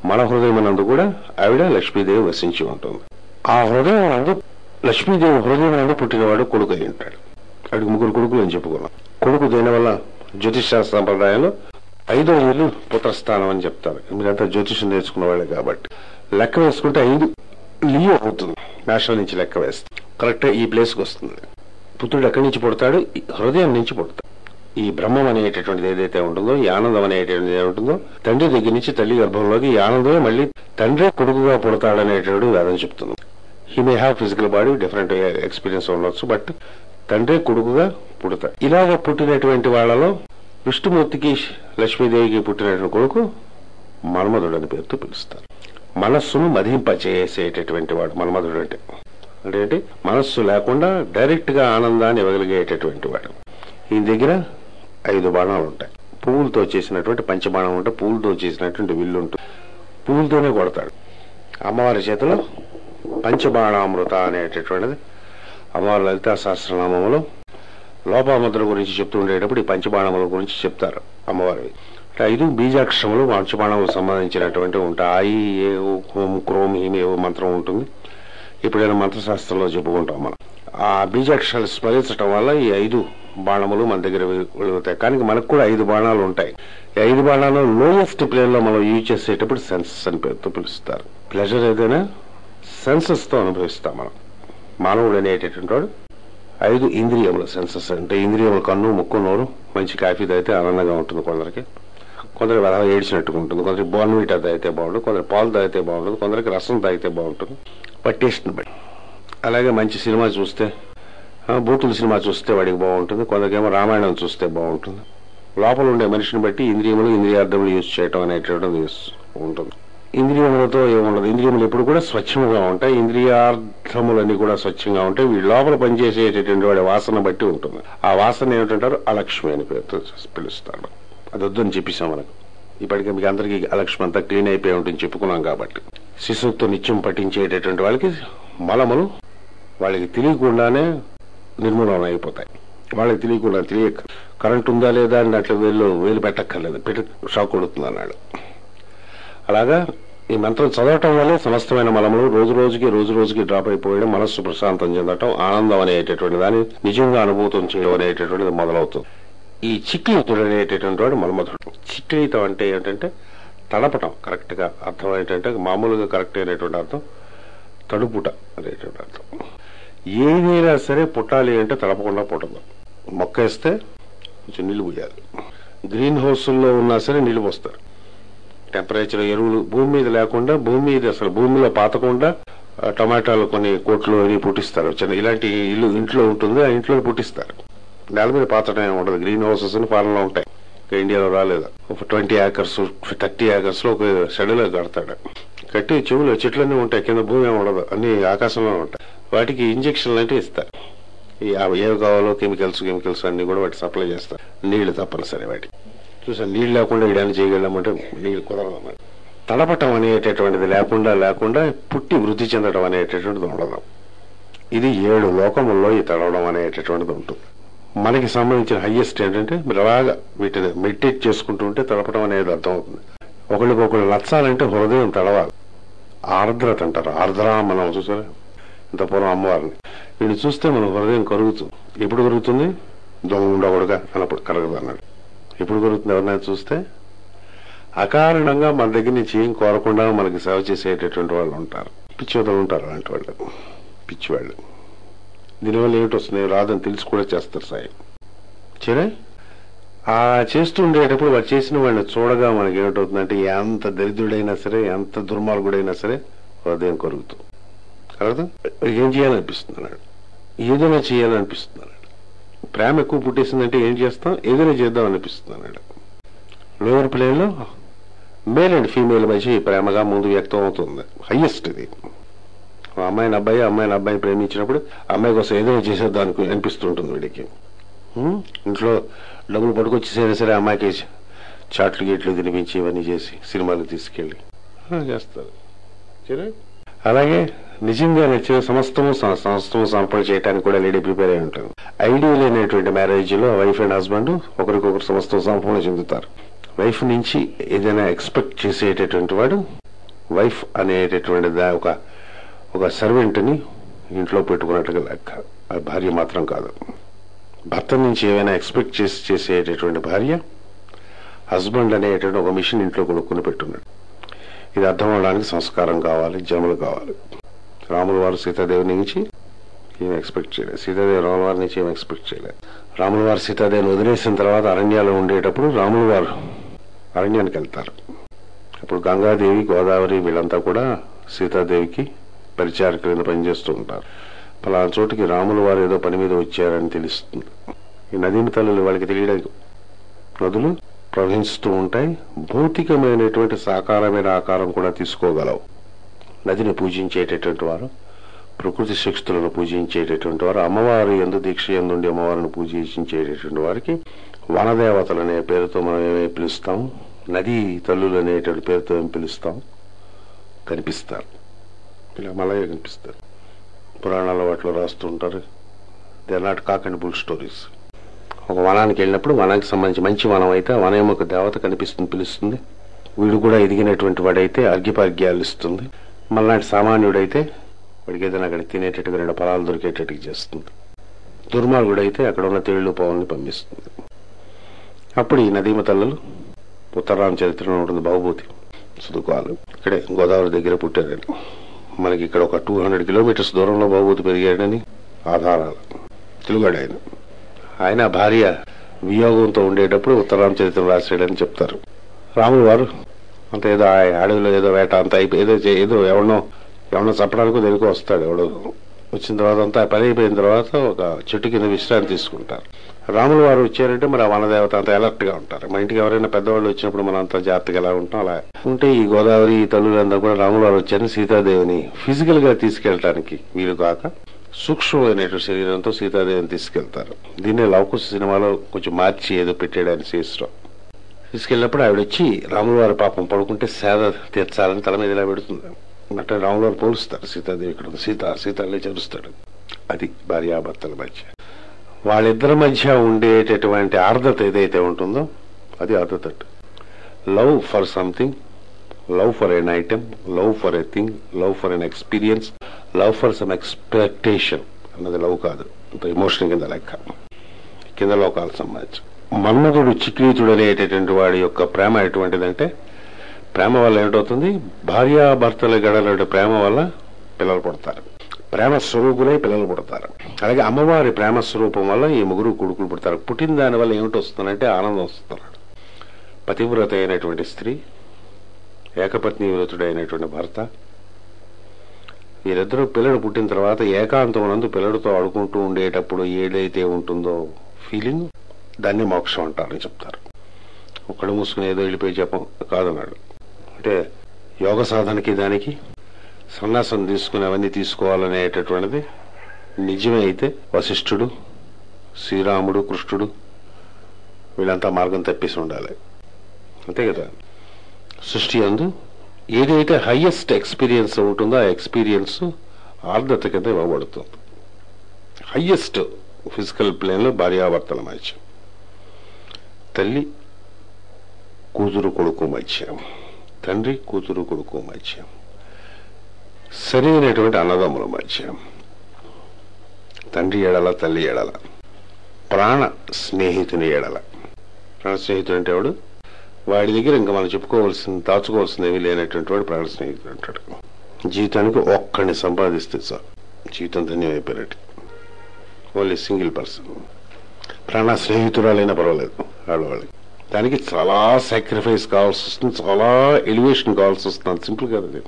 మన హృదయమునందు కూడా ఆవిడ లక్ష్మీదేవి వసించి ఉంటుంది. ఆ హృదయం లక్ష్మీదేవి హృదయం పుట్టినవాడు కొడుకు అయి ఉంటాడు. వాడికి 3 కొడుకులు అని చెప్పుకున్నాం. కొడుకు దేనివల్ల జ్యోతిష్ శాస్త్ర సంప్రదాయంలో 5వ ఇల్లు పుత్రస్థానం అని చెప్తారు. మీరంతా జ్యోతిషం నేర్చుకున్న వాళ్ళే కాబట్టి లెక్క వేసుకుంటే 5 లియో అవుతుంది. నేషనల్ నుంచి లెక్క వేస్తే కరెక్ట్గా ఈ ప్లేస్కి వస్తుంది. పుత్రుడు ఎక్కడి నుంచి పుడతాడు? హృదయం నుంచి పుడతాడు. ఈ బ్రహ్మం అనేటటువంటిది ఏదైతే ఉంటుందో, ఈ ఆనందం అనేటువంటిది ఏది ఉంటుందో, తండ్రి దగ్గర నుంచి తల్లి గర్భంలోకి ఈ ఆనందమే మళ్ళీ తండ్రే కొడుకుగా పుడతాడనేటువంటి వేదం చెప్తుంది. He may have physical body, different experience ఉండొచ్చు, బట్ తండ్రే కొడుకుగా పుడతాడు. ఇలాగ పుట్టినటువంటి వాళ్ళలో విష్ణుమూర్తికి లక్ష్మీదేవికి పుట్టినటువంటి కొడుకు మన్మధుడు అని పేరుతో పిలుస్తారు. మనస్సును మదింపచేసేటటువంటి వాడు మన్మధుడు అంటే ఏంటి? మనస్సు లేకుండా డైరెక్ట్ గా ఆనందాన్ని ఇవ్వగలిగేటటువంటి వాడు. ఈ దగ్గర 5 బాణాలు ఉంటాయి. పువ్వులతో చేసినటువంటి పంచబాణం ఉంటే పువ్వులతో చేసినటువంటి విల్లు ఉంటుంది. పువ్వులతోనే కొడతాడు. అమ్మవారి చేతిలో పంచబాణామృత అనేటటువంటిది అమ్మవారి లలితా సహస్రనామంలో లోపాముద్ర గురించి చెప్తూ ఉండేటప్పుడు ఈ పంచబాణముల గురించి చెప్తారు అమ్మవారివి. 5 బీజాక్షరములు పంచబాణములకు సంబంధించినటువంటి ఉంటాయి. ఆయి, ఏ, ఓం, క్రోమ్, హీం ఏవో మంత్రం ఉంటుంది. ఇప్పుడైనా మంత్రశాస్త్రంలో చెప్పుకుంటాం మనం. ఆ బీజాక్షరాలు స్మరించడం వల్ల ఈ 5 బాణములు మన దగ్గర వెలుగుతాయి. కానీ మనకు కూడా 5 బాణాలు ఉంటాయి. ఈ 5 బాణాలు లోయెస్ట్ ప్లేన్ లో మనం యూజ్ చేసేటప్పుడు సెన్సెస్ అని పేరుతో పిలుస్తారు. ప్లెజర్ ఏదైనా సెన్సెస్ తో అనుభవిస్తాం మనం. మానవుడు అనేటటువంటి వాడు 5 ఇంద్రియములు. సెన్సెస్ అంటే ఇంద్రియములు కన్ను, ముక్కు, నోరు. మంచి కాఫీ తాగితే ఆనందంగా ఉంటుంది కొందరికి, కొందరికి బాగా ఏడ్చినట్టుగా ఉంటుంది, కొందరికి బోర్న్విటా తాగితే బాగుంటుంది, కొందరికి పాలు తాగితే బాగుంటుంది, కొందరికి రసం తాగితే బాగుంటుంది, టేస్ట్ని బట్టి. అలాగే మంచి సినిమా చూస్తే, బూతుల సినిమా చూస్తే వాడికి బాగుంటుంది, కొందరికేమో రామాయణం చూస్తే బాగుంటుంది. లోపల ఉండే మనిషిని బట్టి ఇంద్రియములు, ఇంద్రియార్థములు యూజ్ చేయటం అనేటువంటిది ఉంటుంది. ఇంద్రియములతో ఏముండదు. ఇంద్రియములు ఎప్పుడు కూడా స్వచ్ఛంగా ఉంటాయి. ఇంద్రియార్థములన్నీ కూడా స్వచ్ఛంగా ఉంటాయి. వీడి లోపల పనిచేసేటటువంటి వాడి వాసన బట్టి ఉంటుంది. ఆ వాసన ఏమిటంటారు? అలక్ష్మి అని పేరుతో పిలుస్తారు. అది వద్దని చెప్పేసాం మనకు. ఇప్పటికే మీకు అందరికీ అలక్ష్మి అంతా క్లీన్ అయిపోయి ఉంటుంది చెప్పుకున్నాం కాబట్టి. శిశువుతో నిత్యం పఠించేటటువంటి వాళ్ళకి మలములు వాళ్ళకి తెలియకుండానే నిర్మూలన అయిపోతాయి. వాళ్ళకి తెలియక కరెంట్ ఉందా లేదా అని అట్లా వేలు పెట్టక్కర్లేదు, పెట్టి షాక్ కొడుతుంది అన్నాడు. అలాగా ఈ మంత్రం చదవటం వల్లే సమస్తమైన మలములు రోజు రోజుకి డ్రాప్ అయిపోయడం, మనస్సు ప్రశాంతం చెందటం, ఆనందం అనేటటువంటి దాన్ని నిజంగా అనుభూతం చేయడం అనేటటువంటిది మొదలవుతుంది. ఈ చిక్లీతుడు అనేటటువంటి వాడు మన్మధుడు. చిక్లీతం అంటే ఏంటంటే తడపటం. కరెక్ట్ గా అర్థం ఏంటంటే మామూలుగా కరెక్ట్ అయినటువంటి అర్థం తడుపుట అనేటువంటి అర్థం. ఏదైనా సరే పుట్టాలి అంటే తడపకుండా పుట్టదు. మొక్క వేస్తే కొంచెం నీళ్లు పోయాలి. గ్రీన్ హౌస్ల్లో ఉన్నా సరే నీళ్లు పోస్తారు. టెంపరేచర్, ఎరువులు భూమి మీద లేకుండా, అసలు భూమిలో పాతకుండా టమాటాలు కొన్ని కోట్లు పుట్టిస్తారు. ఇలాంటి ఇల్లు ఇంట్లో ఉంటుంది, ఆ ఇంట్లో పుట్టిస్తారు. నేల మీద పాతడం ఉండదు. గ్రీన్ హౌసెస్ ఫారెన్లో ఉంటాయి, ఇండియాలో రాలేదు. ఒక 20 acres 30 acres లో ఒక షెడ్లో కడతాడు. కట్టి చెవులు చెట్లన్నీ ఉంటాయి, కింద భూమి ఏమి ఉండదు, అన్ని ఆకాశంలో ఉంటాయి. వాటికి ఇంజక్షన్లు అంటే ఇస్తారు. ఏవి కావాలో కెమికల్స్ అన్ని కూడా వాటికి సప్లై చేస్తారు. నీళ్లు తప్పనిసరి వాటికి. చూసాను, నీళ్ళు లేకుండా ఇడాన్ని చేయగలమంటే నీళ్ళు కుదరదు. తడపటం అనేటటువంటిది లేకుండా పుట్టి వృద్ధి చెందడం అనేటటువంటిది ఉండదు. ఇది 7 లోకముల్లో ఈ తడవడం అనేటటువంటిది ఉంటుంది. మనకి సంబంధించిన హైయెస్ట్ ఏంటంటే మీరు అలాగా వీటిని మెడిటేట్ చేసుకుంటూ ఉంటే తడపడం అనేది అర్థమవుతుంది. ఒకళ్ళకొకళ్ళు నచ్చాలంటే హృదయం తడవాలి. ఆర్ద్రత అంటారు. ఆర్ద్ర మనం చూసారా ఇంత పూర్వం అమ్మవారిని. వీడిని చూస్తే మన హృదయం కరుగుతుంది. ఎప్పుడు కరుగుతుంది? దొంగ ఉండకూడగా అన్నప్పుడు కరగదు అన్నాడు. ఎప్పుడు కరుగుతుంది? ఎవరినైనా చూస్తే అకారణంగా మన దగ్గర నుంచి ఏం కోరకుండా మనకి సేవ చేసేటటువంటి వాళ్ళు ఉంటారు. పిచ్చివతలు ఉంటారు. అలాంటి వాళ్ళు పిచ్చివాళ్ళు. దీనివల్ల ఏమిటి వస్తుంది? రాదని తెలిసి కూడా చేస్తారు సాయం. సరే, ఆ చేస్తుండేటప్పుడు వాడు చేసిన వాళ్ళని చూడగా మనకి ఏమిటవుతుందంటే ఎంత దరిద్రుడైనా సరే, ఎంత దుర్మార్గుడైనా సరే హృదయం కరుగుతుంది. కదా, ఏం చేయాలనిపిస్తున్నాడు, ఏదైనా చేయాలనిపిస్తున్నాడు. ప్రేమ ఎక్కువ పుట్టేసిందంటే ఏం చేస్తాం? ఏదైనా చేద్దాం అనిపిస్తున్నాడు. లోవర్ ప్లేన్లో మేల్ అండ్ ఫీమేల్ మధ్య ఈ ప్రేమగా ముందు వ్యక్తం అవుతుంది. హైయెస్ట్ ఇది. అమ్మాయిని అబ్బాయిని ప్రేమించినప్పుడు అమ్మాయి కోసం ఏదైనా చేసేద్దాం అనిపిస్తుంటుంది వీడికి. ఇంట్లో డబ్బులు పట్టుకొచ్చేసైనా సరే అమ్మాయికి చాట్లు గేట్లు తినిపించి ఇవన్నీ చేసి సినిమాలు తీసుకెళ్ళి చేస్తారు. సరే, అలాగే నిజంగా నచ్చిన సమస్తము సంపద చేయడానికి కూడా లేడీ ప్రిపేర్ అయి ఉంటుంది. ఐడియల్ అయినటువంటి మ్యారేజ్ లో వైఫ్ అండ్ హస్బెండ్ ఒకరికొకరు సమస్తం సంపూర్ణ చెందుతారు. వైఫ్ నుంచి ఏదైనా ఎక్స్పెక్ట్ చేసేటటువంటి వాడు వైఫ్ అనేటటువంటి ఒక సర్వెంట్ని ఇంట్లో పెట్టుకున్నట్టుగా లెక్క. ఆ భార్య మాత్రం కాదు. భర్త నుంచి ఏమైనా ఎక్స్పెక్ట్ చేసేటటువంటి భార్య హస్బెండ్ అనేటువంటి ఒక మిషన్ ఇంట్లో కొనుక్కుని పెట్టున్నాడు. ఇది అర్థం అవడానికి సంస్కారం కావాలి, జన్మలు కావాలి. రాముల వారు సీతాదేవి నుంచి ఏం ఎక్స్పెక్ట్ చేయలేదు, సీతాదేవి రాముల వారి నుంచి ఏం ఎక్స్పెక్ట్ చేయలేదు. రాముల వారు సీతాదేవిని వదిలేసిన తర్వాత అరణ్యాలు ఉండేటప్పుడు రాముల వారు అరణ్యానికి వెళ్తారు. అప్పుడు గంగాదేవి, గోదావరి వీళ్ళంతా కూడా సీతాదేవికి పరిచారకులను పనిచేస్తూ ఉంటారు. పలానా చోటుకి రాముల వారు ఏదో పని మీద వచ్చారని తెలుస్తుంది. ఈ నదీ తల్లులు వాళ్ళకి తెలియడానికి నదులు ప్రవహిస్తూ ఉంటాయి. భౌతికమైనటువంటి సాకారమైన ఆకారం కూడా తీసుకోగలవు. నదిని పూజించేటటువంటి వారు, ప్రకృతి శక్తులను పూజించేటటువంటి వారు, అమ్మవారి యందు దీక్ష యందుండి అమ్మవారిని పూజించేటటువంటి వారికి వనదేవతలు అనే పేరుతో మనం ఏమేమి పిలుస్తాం, నదీ తల్లులు అనేటువంటి పేరుతో ఏమి పిలుస్తాం, కనిపిస్తారు. ఇలా మళ్ళీ కనిపిస్తారు. పురాణాల వాటిలో రాస్తూ ఉంటారు. They are not cock and bull stories. ఒక వనానికి వెళ్ళినప్పుడు వనానికి సంబంధించి మంచి వనం అయితే ఆ వనం యొక్క దేవత కనిపిస్తుంది, పిలుస్తుంది. వీడు కూడా ఎదిగినటువంటి వాడైతే అర్ఘ్యపార్ఘ్యాలు ఇస్తుంది. మళ్ళాంటి సామాన్యుడైతే వాడికి ఏదైనా అక్కడ తినేటట్టుగా 2 ఫలాలు దొరికేటట్టుగా చేస్తుంది. దుర్మార్గుడైతే అక్కడ ఉన్న తేళ్లు పావుల్ని పంపిస్తుంది. అప్పుడు ఈ నదీమ తల్లలు ఉత్తరామ చరిత్రలో ఉంటుంది, బహుభూతి చదువుకోవాలి. ఇక్కడే గోదావరి దగ్గర పుట్టారని, మనకి ఇక్కడ ఒక 200 కిలోమీటర్స్ దూరంలో బహుభూతి పెరిగాడని ఆధారాలు. తెలుగాడు ఆయన భార్య వియోగంతో ఉండేటప్పుడు ఉత్తరామ చరిత్ర రాశాడని చెప్తారు. రాములు వారు అంత ఏదో అడవిలో ఏదో వేట అంత అయిపోయి ఏదో ఎవరినో చప్పడానికో దేనికో వస్తాడు. ఎవడో వచ్చిన తర్వాత అంతా పని అయిపోయిన తర్వాత ఒక చెట్టు కింద విశ్రాంతి తీసుకుంటారు. రాములు వారు వచ్చారంటే మరి ఆ వనదేవత అంతా అలర్ట్ గా ఉంటారు. మన ఇంటికి ఎవరైనా పెద్దవాళ్ళు వచ్చినప్పుడు మనం అంతా జాగ్రత్తగా ఎలా ఉంటాం అలా ఉంటే ఈ గోదావరి ఈ తల్లులంతా కూడా రాములు వారు వచ్చారని సీతాదేవిని ఫిజికల్ గా తీసుకెళ్ళటానికి వీలు కాక సూక్ష్మమైనటువంటి శరీరంతో సీతాదేవిని తీసుకెళ్తారు. దీన్నే లవకుశ సినిమాలో కొంచెం మార్చి ఏదో పెట్టాడు ఆయన శేషరావు. తీసుకెళ్ళినప్పుడు ఆవిడ వచ్చి రాముల వారి పాపం పడుకుంటే సేద తీర్చాలని తల మీద ఇలా పెడుతుంది. అంటే రాముల వారు పోలుస్తారు, సీతాదేవి ఇక్కడ ఉంది, సీతాలే చదువుస్తాడు. అది భార్యాభర్తల మధ్య, వాళ్ళిద్దరి మధ్య ఉండేటటువంటి ఆర్ద్రత ఏదైతే ఉంటుందో అది ఆర్ద్రత. Love for something, love for an item, love for a thing, love for an experience, love for some expectation అన్నది లవ్ కాదు, అంత ఎమోషన్ కింద లెక్క, కింద లోకాలకు సంబంధించి. మన్మధుడు చిక్రీతుడు అనేటటువంటి వాడి యొక్క ప్రేమ ఎటువంటిదంటే, ప్రేమ వల్ల ఏమిటవుతుంది, భార్యాభర్తల గడల ప్రేమ వల్ల పిల్లలు పుడతారు, ప్రేమ స్వరూపులై పిల్లలు పుడతారు. అలాగే అమ్మవారి ప్రేమ స్వరూపం వల్ల ఈ 3 కొడుకులు పుడతారు. పుట్టిన దాని వల్ల ఏమిటి వస్తుందంటే ఆనందం వస్తున్నాడు. పతివ్రత అయినటువంటి స్త్రీ, ఏకపత్ని వ్రతుడైనటువంటి భర్త, వీరిద్దరూ పిల్లడు పుట్టిన తర్వాత ఏకాంతమునందు పిల్లడితో ఆడుకుంటూ ఉండేటప్పుడు ఏదైతే ఉంటుందో ఫీలింగ్, దాన్ని మోక్షం అంటారని చెప్తారు. ఒక్కడు మూసుకుని ఏదో వెళ్ళిపోయి చెప్పం కాదన్నాడు. అంటే యోగ సాధనకి దానికి సన్యాసం తీసుకుని అవన్నీ తీసుకోవాలనేటటువంటిది నిజమే అయితే వశిష్ఠుడు, శ్రీరాముడు, కృష్ణుడు వీళ్ళంతా మార్గం తప్పేసి ఉండాలి, అంతే కదా. సృష్టి యందు ఏదైతే హైయెస్ట్ ఎక్స్పీరియన్స్ ఉంటుందో ఆ ఎక్స్పీరియన్స్ ఆర్ద్రత కింద ఇవ్వబడుతుంది. హైయెస్ట్ ఫిజికల్ ప్లేన్లో భార్యాభర్తల మధ్య, తల్లి కూతురు కొడుకు మధ్య, తండ్రి కూతురు కొడుకు మధ్య, సరైనటువంటి అన్నదమ్ముల మధ్య, తండ్రి ఎడల తల్లి ఎడల, ప్రాణ స్నేహితుని ఎడల. ప్రాణ స్నేహితుడు అంటే వాడు, వాడి దగ్గర ఇంకా మనం చెప్పుకోవాల్సింది దాచుకోవాల్సింది ఏమీ లేనటువంటి వాడు ప్రాణ స్నేహితుడు అంటాడు. జీవితానికి ఒక్కడిని సంపాదిస్తే సార్ జీవితం ధన్యమైపోయినట్టు. Only single person. ప్రాణ స్నేహితురాలైనా పర్వాలేదు ఆడవాళ్ళకి. దానికి చాలా సాక్రిఫైస్ కావాల్సి వస్తుంది, చాలా ఎలివేషన్ కావాల్సి వస్తుంది. సింపుల్ కాదు అది.